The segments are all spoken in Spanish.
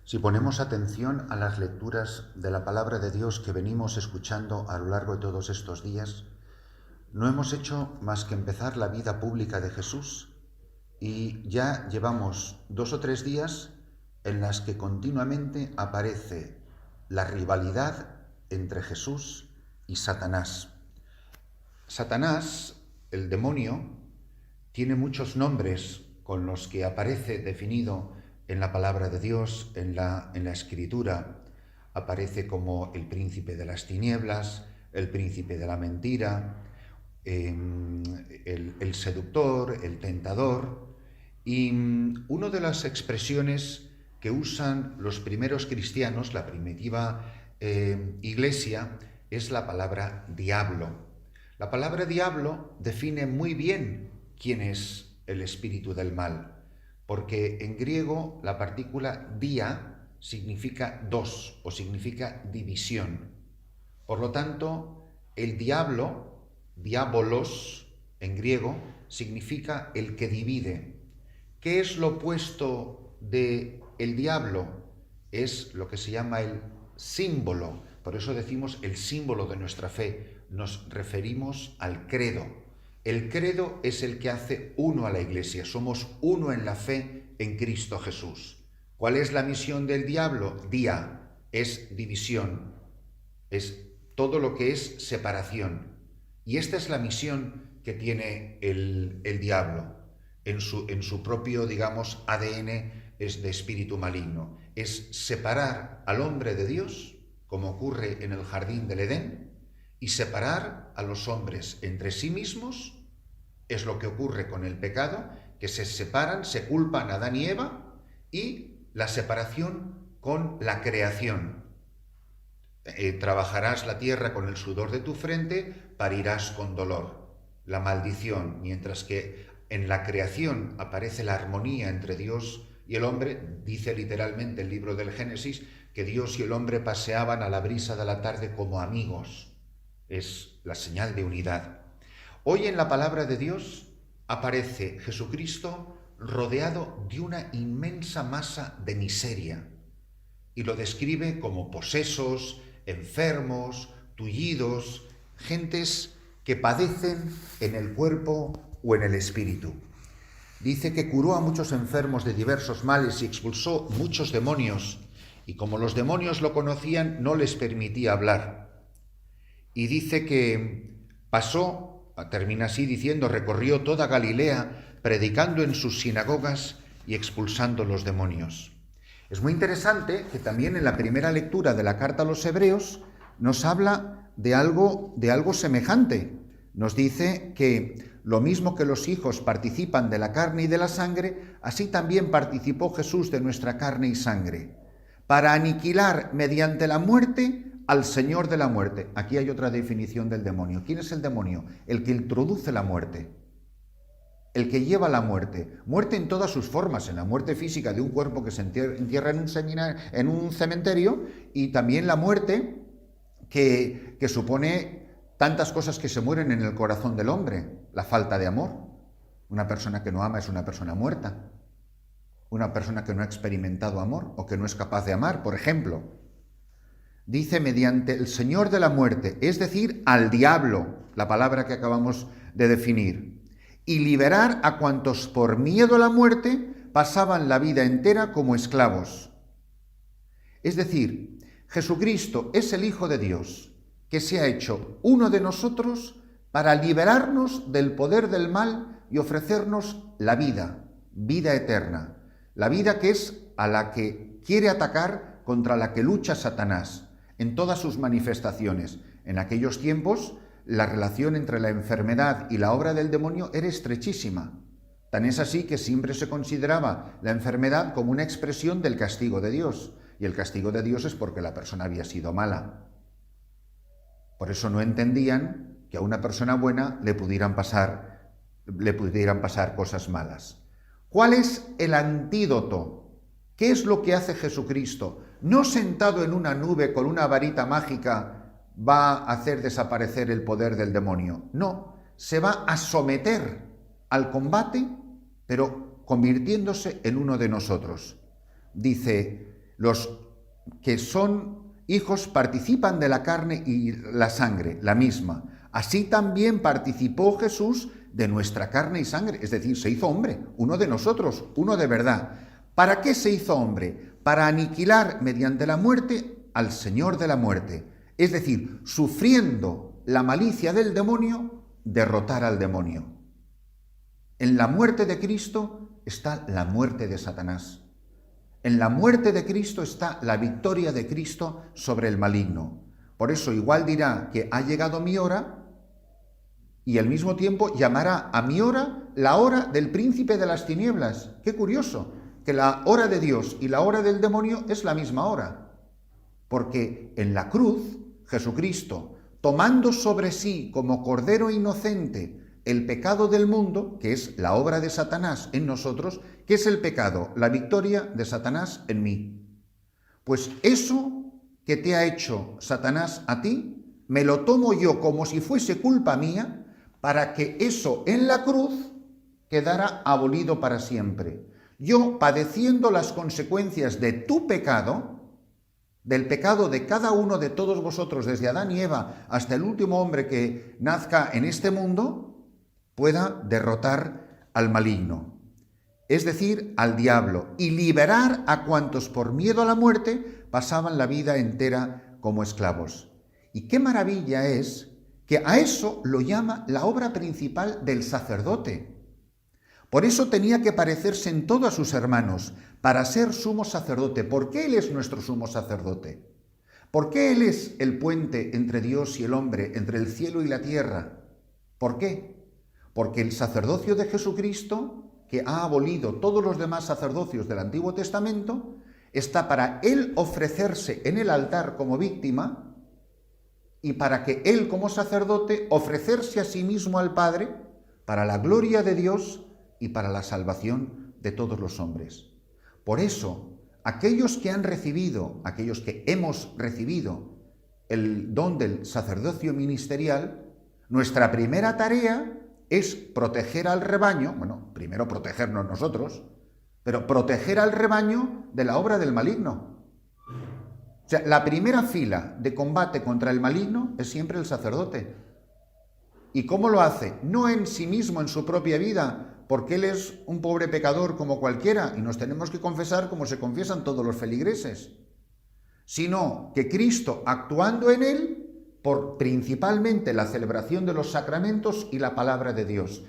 Si ponemos atención a las lecturas de la palabra de Dios que venimos escuchando a lo largo de todos estos días, no hemos hecho más que empezar la vida pública de Jesús y ya llevamos 2 o 3 días en las que continuamente aparece la rivalidad entre Jesús y Satanás. Satanás, el demonio, tiene muchos nombres con los que aparece definido en la palabra de Dios, en la Escritura. Aparece como el príncipe de las tinieblas, el príncipe de la mentira, el seductor, el tentador. Y una de las expresiones que usan los primeros cristianos, la primitiva iglesia, es la palabra diablo. La palabra diablo define muy bien quién es el espíritu del mal, porque en griego la partícula dia significa dos o significa división. Por lo tanto, el diablo, diabolos en griego, significa el que divide. ¿Qué es lo opuesto de el diablo? Es lo que se llama el símbolo. Por eso decimos el símbolo de nuestra fe. Nos referimos al credo. El credo es el que hace uno a la Iglesia. Somos uno en la fe en Cristo Jesús. ¿Cuál es la misión del diablo? Dia, es división, es todo lo que es separación. Y esta es la misión que tiene el diablo. En su propio, digamos, ADN es de espíritu maligno. Es separar al hombre de Dios, como ocurre en el jardín del Edén, y separar a los hombres entre sí mismos. Es lo que ocurre con el pecado, que se separan, se culpan Adán y Eva, y la separación con la creación. Trabajarás la tierra con el sudor de tu frente, parirás con dolor. La maldición, mientras que en la creación aparece la armonía entre Dios y el hombre, dice literalmente el libro del Génesis, que Dios y el hombre paseaban a la brisa de la tarde como amigos. Es la señal de unidad. Hoy en la palabra de Dios aparece Jesucristo rodeado de una inmensa masa de miseria y lo describe como posesos, enfermos, tullidos, gentes que padecen en el cuerpo o en el espíritu. Dice que curó a muchos enfermos de diversos males y expulsó muchos demonios, y como los demonios lo conocían, no les permitía hablar. Y dice que pasó, termina así diciendo, recorrió toda Galilea, predicando en sus sinagogas y expulsando los demonios. Es muy interesante que también en la primera lectura de la carta a los Hebreos nos habla de algo semejante. Nos dice que lo mismo que los hijos participan de la carne y de la sangre, así también participó Jesús de nuestra carne y sangre, para aniquilar mediante la muerte al Señor de la muerte. Aquí hay otra definición del demonio. ¿Quién es el demonio? El que introduce la muerte, el que lleva la muerte. Muerte en todas sus formas, en la muerte física de un cuerpo que se entierra en un cementerio, y también la muerte que supone tantas cosas que se mueren en el corazón del hombre. La falta de amor. Una persona que no ama es una persona muerta. Una persona que no ha experimentado amor o que no es capaz de amar, por ejemplo. Dice mediante el Señor de la muerte, es decir, al diablo, la palabra que acabamos de definir, y liberar a cuantos por miedo a la muerte pasaban la vida entera como esclavos. Es decir, Jesucristo es el Hijo de Dios, que se ha hecho uno de nosotros para liberarnos del poder del mal y ofrecernos la vida, vida eterna, la vida que es a la que quiere atacar, contra la que lucha Satanás en todas sus manifestaciones. En aquellos tiempos, la relación entre la enfermedad y la obra del demonio era estrechísima. Tan es así que siempre se consideraba la enfermedad como una expresión del castigo de Dios, y el castigo de Dios es porque la persona había sido mala. Por eso no entendían que a una persona buena le pudieran pasar cosas malas. ¿Cuál es el antídoto? ¿Qué es lo que hace Jesucristo? No sentado en una nube con una varita mágica va a hacer desaparecer el poder del demonio. No, se va a someter al combate, pero convirtiéndose en uno de nosotros. Dice, Los que son hijos participan de la carne y la sangre, la misma. Así también participó Jesús de nuestra carne y sangre, es decir, se hizo hombre, uno de nosotros, uno de verdad. ¿Para qué se hizo hombre? Para aniquilar mediante la muerte al Señor de la muerte, es decir, sufriendo la malicia del demonio, derrotar al demonio. En la muerte de Cristo está la muerte de Satanás. En la muerte de Cristo está la victoria de Cristo sobre el maligno. Por eso igual dirá que ha llegado mi hora y al mismo tiempo llamará a mi hora la hora del príncipe de las tinieblas. Qué curioso, que la hora de Dios y la hora del demonio es la misma hora. Porque en la cruz, Jesucristo, tomando sobre sí como cordero inocente el pecado del mundo, que es la obra de Satanás en nosotros, ¿qué es el pecado? La victoria de Satanás en mí. Pues eso que te ha hecho Satanás a ti, me lo tomo yo como si fuese culpa mía, para que eso en la cruz quedara abolido para siempre. Yo, padeciendo las consecuencias de tu pecado, del pecado de cada uno de todos vosotros, desde Adán y Eva hasta el último hombre que nazca en este mundo, pueda derrotar al maligno, es decir, al diablo, y liberar a cuantos por miedo a la muerte pasaban la vida entera como esclavos. Y qué maravilla es que a eso lo llama la obra principal del sacerdote. Por eso tenía que parecerse en todo a sus hermanos, para ser sumo sacerdote. ¿Por qué Él es nuestro sumo sacerdote? ¿Por qué Él es el puente entre Dios y el hombre, entre el cielo y la tierra? ¿Por qué? Porque el sacerdocio de Jesucristo, que ha abolido todos los demás sacerdocios del Antiguo Testamento, está para Él ofrecerse en el altar como víctima y para que Él como sacerdote ofrecerse a sí mismo al Padre para la gloria de Dios y para la salvación de todos los hombres. Por eso, aquellos que hemos recibido el don del sacerdocio ministerial, nuestra primera tarea es proteger al rebaño, bueno, primero protegernos nosotros, pero proteger al rebaño de la obra del maligno. O sea, la primera fila de combate contra el maligno es siempre el sacerdote. ¿Y cómo lo hace? No en sí mismo, en su propia vida, porque él es un pobre pecador como cualquiera y nos tenemos que confesar como se confiesan todos los feligreses, sino que Cristo, actuando en él, por principalmente la celebración de los sacramentos y la palabra de Dios.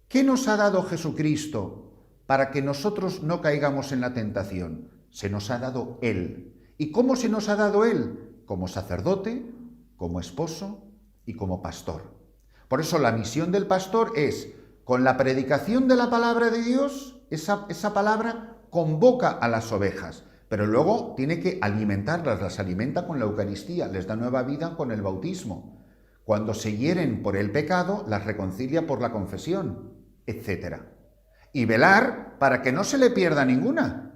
¿Qué nos ha dado Jesucristo para que nosotros no caigamos en la tentación? Se nos ha dado Él. ¿Y cómo se nos ha dado Él? Como sacerdote, como esposo y como pastor. Por eso la misión del pastor es, con la predicación de la palabra de Dios, esa palabra convoca a las ovejas, pero luego tiene que alimentarlas, las alimenta con la Eucaristía, les da nueva vida con el bautismo. Cuando se hieren por el pecado, las reconcilia por la confesión, etc. Y velar para que no se le pierda ninguna.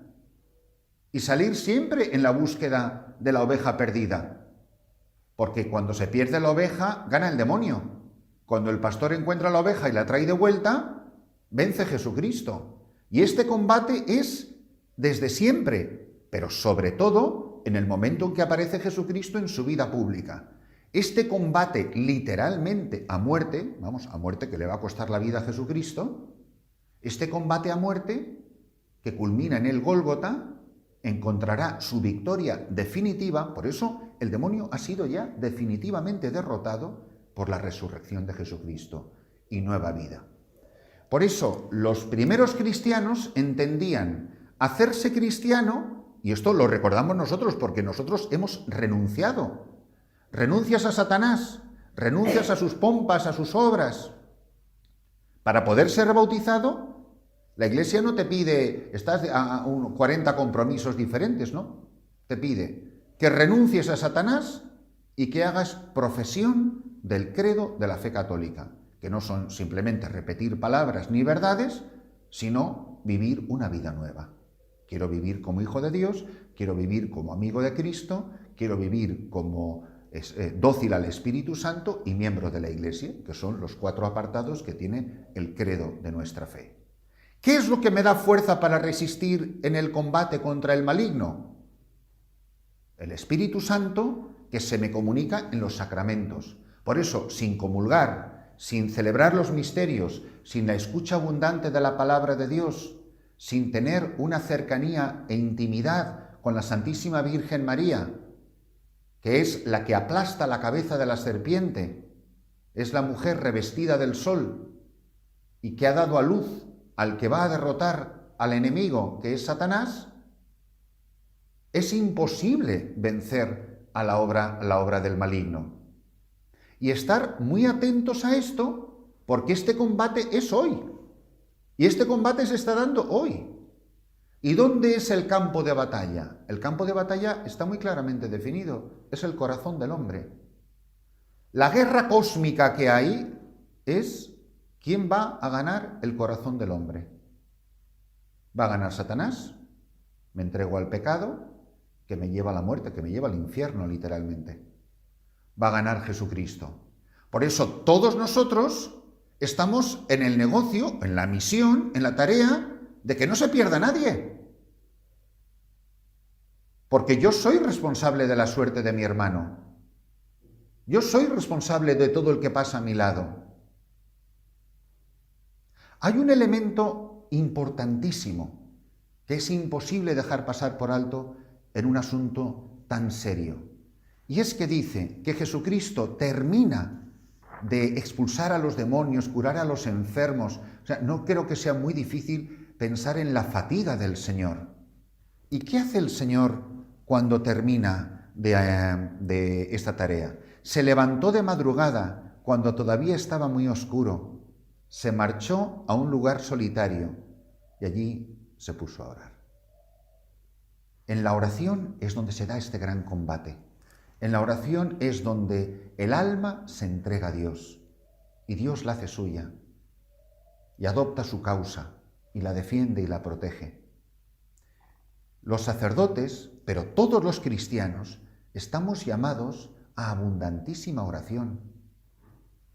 Y salir siempre en la búsqueda de la oveja perdida. Porque cuando se pierde la oveja, gana el demonio. Cuando el pastor encuentra la oveja y la trae de vuelta, vence Jesucristo. Y este combate es desde siempre, pero sobre todo en el momento en que aparece Jesucristo en su vida pública. Este combate literalmente a muerte, a muerte que le va a costar la vida a Jesucristo, este combate a muerte que culmina en el Gólgota, encontrará su victoria definitiva. Por eso el demonio ha sido ya definitivamente derrotado por la resurrección de Jesucristo y nueva vida. Por eso los primeros cristianos entendían hacerse cristiano, y esto lo recordamos nosotros porque nosotros hemos renunciado. Renuncias a Satanás, renuncias a sus pompas, a sus obras. Para poder ser bautizado, la Iglesia no te pide, estás a 40 compromisos diferentes, ¿no? Te pide que renuncies a Satanás y que hagas profesión del credo de la fe católica, que no son simplemente repetir palabras ni verdades, sino vivir una vida nueva. Quiero vivir como hijo de Dios, quiero vivir como amigo de Cristo, quiero vivir como dócil al Espíritu Santo y miembro de la Iglesia, que son los 4 apartados que tiene el credo de nuestra fe. ¿Qué es lo que me da fuerza para resistir en el combate contra el maligno? El Espíritu Santo que se me comunica en los sacramentos. Por eso, sin comulgar, sin celebrar los misterios, sin la escucha abundante de la palabra de Dios, sin tener una cercanía e intimidad con la Santísima Virgen María, que es la que aplasta la cabeza de la serpiente, es la mujer revestida del sol y que ha dado a luz al que va a derrotar al enemigo, que es Satanás, es imposible vencer a la obra del maligno. Y estar muy atentos a esto, porque este combate es hoy. Y este combate se está dando hoy. ¿Y dónde es el campo de batalla? El campo de batalla está muy claramente definido. Es el corazón del hombre. La guerra cósmica que hay es quién va a ganar el corazón del hombre. ¿Va a ganar Satanás? Me entrego al pecado, que me lleva a la muerte, que me lleva al infierno, literalmente. Va a ganar Jesucristo. Por eso todos nosotros estamos en el negocio, en la misión, en la tarea de que no se pierda nadie. Porque yo soy responsable de la suerte de mi hermano. Yo soy responsable de todo el que pasa a mi lado. Hay un elemento importantísimo que es imposible dejar pasar por alto en un asunto tan serio. Y es que dice que Jesucristo termina de expulsar a los demonios, curar a los enfermos. O sea, no creo que sea muy difícil pensar en la fatiga del Señor. ¿Y qué hace el Señor cuando termina de esta tarea? Se levantó de madrugada, cuando todavía estaba muy oscuro. Se marchó a un lugar solitario y allí se puso a orar. En la oración es donde se da este gran combate. En la oración es donde el alma se entrega a Dios y Dios la hace suya y adopta su causa y la defiende y la protege. Los sacerdotes, pero todos los cristianos, estamos llamados a abundantísima oración.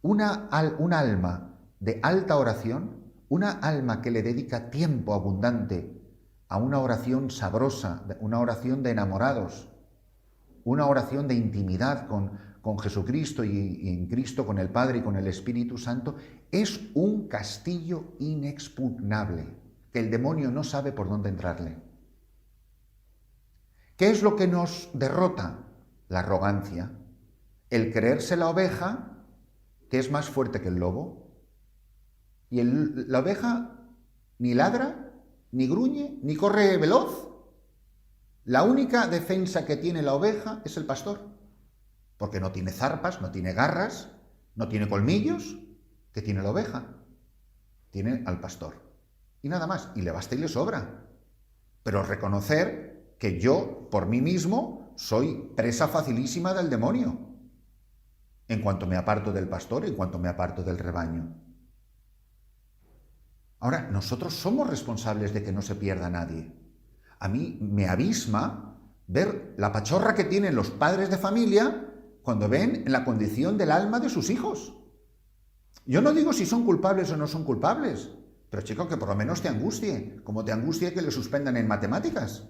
Una alma de alta oración, una alma que le dedica tiempo abundante a una oración sabrosa, una oración de enamorados, una oración de intimidad con Jesucristo y en Cristo, con el Padre y con el Espíritu Santo, es un castillo inexpugnable, que el demonio no sabe por dónde entrarle. ¿Qué es lo que nos derrota? La arrogancia, el creerse la oveja, que es más fuerte que el lobo. Y la oveja ni ladra, ni gruñe, ni corre veloz. La única defensa que tiene la oveja es el pastor, porque no tiene zarpas, no tiene garras, no tiene colmillos. ¿Qué tiene la oveja? Tiene al pastor. Y nada más, y le basta y le sobra. Pero reconocer que yo, por mí mismo, soy presa facilísima del demonio, en cuanto me aparto del pastor, en cuanto me aparto del rebaño. Ahora, nosotros somos responsables de que no se pierda nadie. A mí me abisma ver la pachorra que tienen los padres de familia cuando ven en la condición del alma de sus hijos. Yo no digo si son culpables o no son culpables, pero chico, que por lo menos te angustie, como te angustie que le suspendan en matemáticas.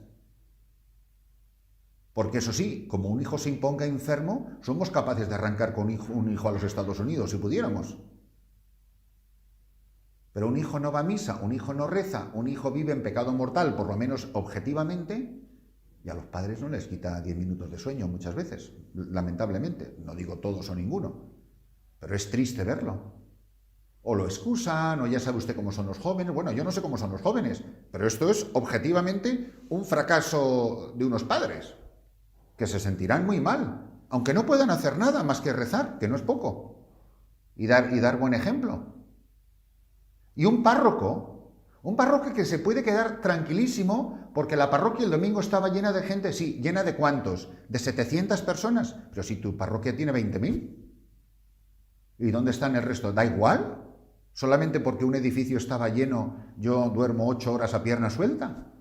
Porque eso sí, como un hijo se imponga enfermo, somos capaces de arrancar con un hijo a los Estados Unidos, si pudiéramos. Pero un hijo no va a misa, un hijo no reza, un hijo vive en pecado mortal, por lo menos objetivamente, y a los padres no les quita 10 minutos de sueño muchas veces, lamentablemente. No digo todos o ninguno, pero es triste verlo. O lo excusan, o ya sabe usted cómo son los jóvenes. Bueno, yo no sé cómo son los jóvenes, pero esto es objetivamente un fracaso de unos padres, que se sentirán muy mal, aunque no puedan hacer nada más que rezar, que no es poco, y dar buen ejemplo. Y un párroco que se puede quedar tranquilísimo porque la parroquia el domingo estaba llena de gente, sí, ¿llena de cuántos? ¿De 700 personas? Pero si tu parroquia tiene 20.000. ¿Y dónde están el resto? ¿Da igual? ¿Solamente porque un edificio estaba lleno yo duermo 8 horas a pierna suelta?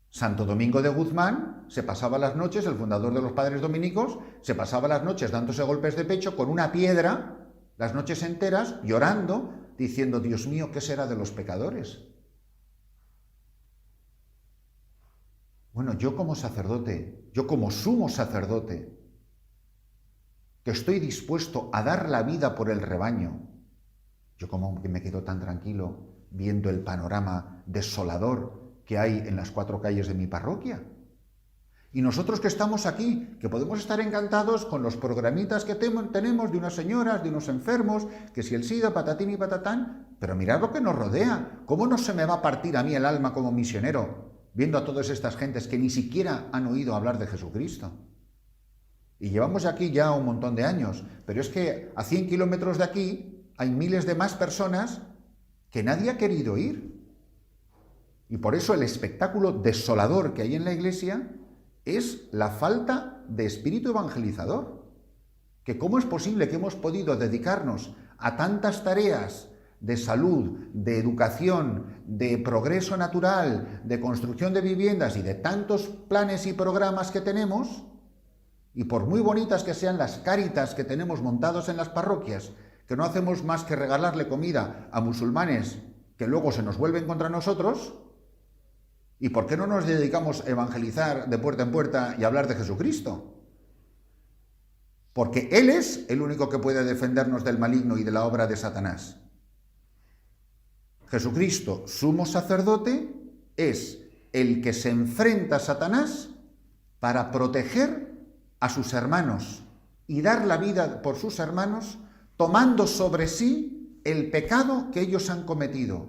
Santo Domingo de Guzmán se pasaba las noches, el fundador de los padres dominicos, se pasaba las noches dándose golpes de pecho con una piedra, las noches enteras, llorando, diciendo, Dios mío, ¿qué será de los pecadores? Bueno, yo como sacerdote, yo como sumo sacerdote, que estoy dispuesto a dar la vida por el rebaño, yo como que me quedo tan tranquilo viendo el panorama desolador que hay en las 4 calles de mi parroquia. Y nosotros que estamos aquí, que podemos estar encantados con los programitas que tenemos de unas señoras, de unos enfermos, que si el SIDA, patatín y patatán, pero mirad lo que nos rodea. ¿Cómo no se me va a partir a mí el alma como misionero viendo a todas estas gentes que ni siquiera han oído hablar de Jesucristo? Y llevamos aquí ya un montón de años, pero es que a 100 kilómetros de aquí hay miles de más personas que nadie ha querido ir. Y por eso el espectáculo desolador que hay en la Iglesia es la falta de espíritu evangelizador. Que cómo es posible que hemos podido dedicarnos a tantas tareas de salud, de educación, de progreso natural, de construcción de viviendas y de tantos planes y programas que tenemos, y por muy bonitas que sean las cáritas que tenemos montados en las parroquias, que no hacemos más que regalarle comida a musulmanes que luego se nos vuelven contra nosotros, ¿y por qué no nos dedicamos a evangelizar de puerta en puerta y a hablar de Jesucristo? Porque Él es el único que puede defendernos del maligno y de la obra de Satanás. Jesucristo, sumo sacerdote, es el que se enfrenta a Satanás para proteger a sus hermanos y dar la vida por sus hermanos, tomando sobre sí el pecado que ellos han cometido.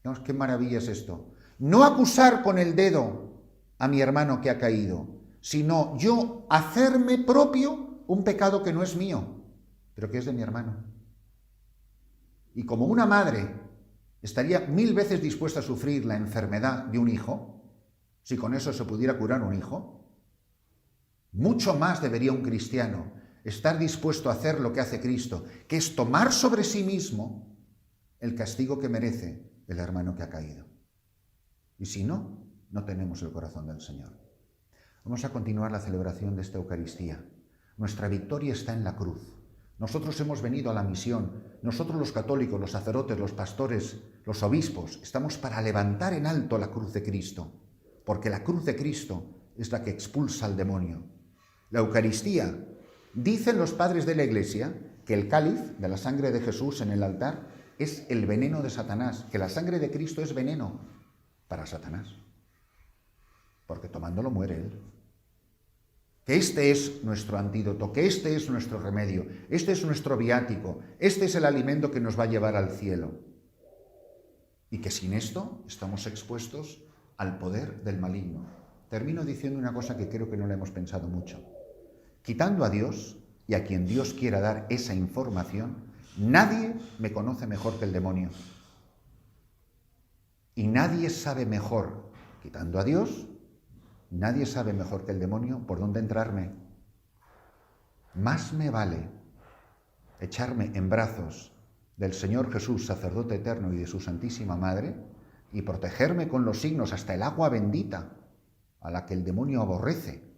Veamos qué maravilla es esto. No acusar con el dedo a mi hermano que ha caído, sino yo hacerme propio un pecado que no es mío, pero que es de mi hermano. Y como una madre estaría 1000 veces dispuesta a sufrir la enfermedad de un hijo, si con eso se pudiera curar un hijo, mucho más debería un cristiano estar dispuesto a hacer lo que hace Cristo, que es tomar sobre sí mismo el castigo que merece el hermano que ha caído. Y si no, no tenemos el corazón del Señor. Vamos a continuar la celebración de esta Eucaristía. Nuestra victoria está en la cruz. Nosotros hemos venido a la misión. Nosotros los católicos, los sacerdotes, los pastores, los obispos, estamos para levantar en alto la cruz de Cristo, porque la cruz de Cristo es la que expulsa al demonio. La Eucaristía, dicen los padres de la Iglesia, que el cáliz de la sangre de Jesús en el altar es el veneno de Satanás, que la sangre de Cristo es veneno para Satanás, porque tomándolo muere él. Que este es nuestro antídoto, que este es nuestro remedio, este es nuestro viático, este es el alimento que nos va a llevar al cielo. Y que sin esto estamos expuestos al poder del maligno. Termino diciendo una cosa que creo que no le hemos pensado mucho. Quitando a Dios y a quien Dios quiera dar esa información, nadie me conoce mejor que el demonio. Y nadie sabe mejor, quitando a Dios, nadie sabe mejor que el demonio por dónde entrarme. Más me vale echarme en brazos del Señor Jesús, sacerdote eterno, y de su Santísima Madre, y protegerme con los signos hasta el agua bendita a la que el demonio aborrece,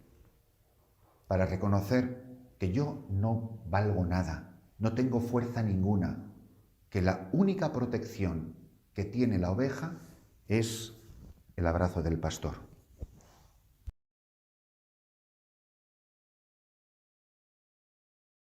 para reconocer que yo no valgo nada, no tengo fuerza ninguna, que la única protección que tiene la oveja es el abrazo del pastor.